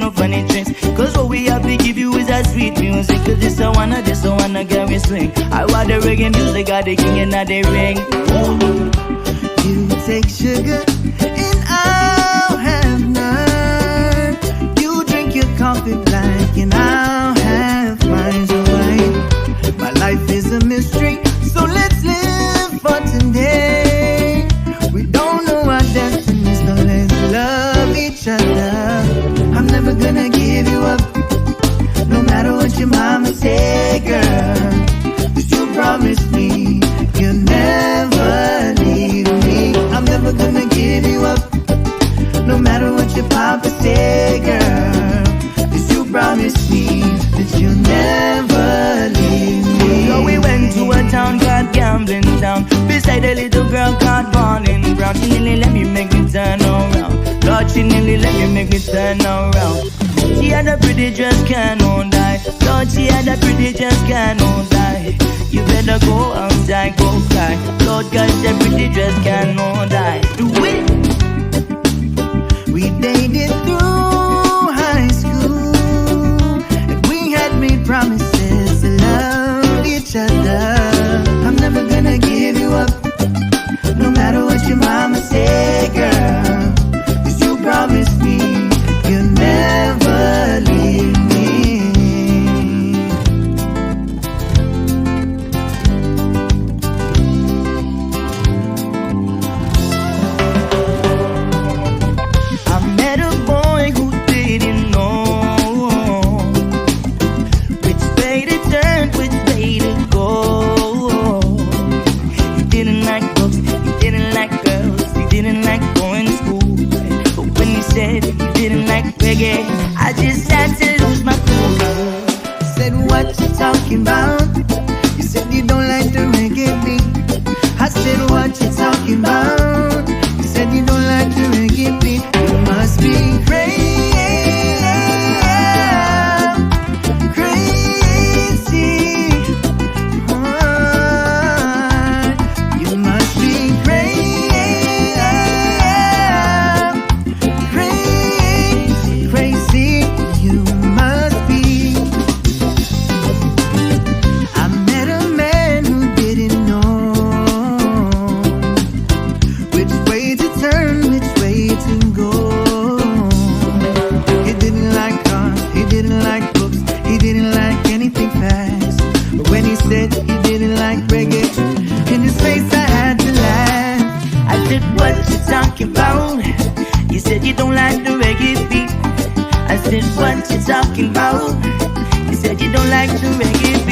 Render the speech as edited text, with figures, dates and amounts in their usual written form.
no funny tricks. Cause what we have to give you is that sweet music. Cause this I wanna get me swing. I want the reggae music, got the king and not the ring. You take sugar and I'll have none. You drink your coffee black and I'll have mine white. My life is a mystery, so let's live for today. We don't know our destiny, so let's love each other. I'm never gonna give you up, no matter what your mama say, girl. Cause you promised me you'll never leave me. I'm never gonna give you up, no matter what your papa say, girl. Cause you promised me that you'll never leave me. So we went to a town called Gambling Town, beside a little girl called Bonnie Brown. She nearly let me make me turn around. Lord, she nearly let me make me turn around. She had a pretty dress, cannot die. Lord, she had a pretty dress, cannot die. You better go outside, go cry. Lord, gosh, that pretty dress cannot die. Do it. We dated through high school, and we had made promises to love each other. I'm never gonna give you up, no matter what your mama say, girl. Cause you promised me you'll never leave me. I met a boy who didn't know which way to turn, which way to go. He didn't like books, he didn't like girls, he didn't like going to school. But when he said he didn't like reggae, I just had to lose my cool. Said, what you talking about? You said you don't like the reggae beat. I said, what you talking about? You said you don't like the reggae beat. You must be crazy, crazy. You must be crazy, crazy, crazy. You must be. I met a man who didn't know which way to turn, which way to go. He didn't like cars, he didn't like books, he didn't like anything fast. But when he said he didn't like reggae, in his face I had to laugh. I said, what you talking about? You said you don't like the reggae beat. I said, what you talking about? You said you don't like the reggae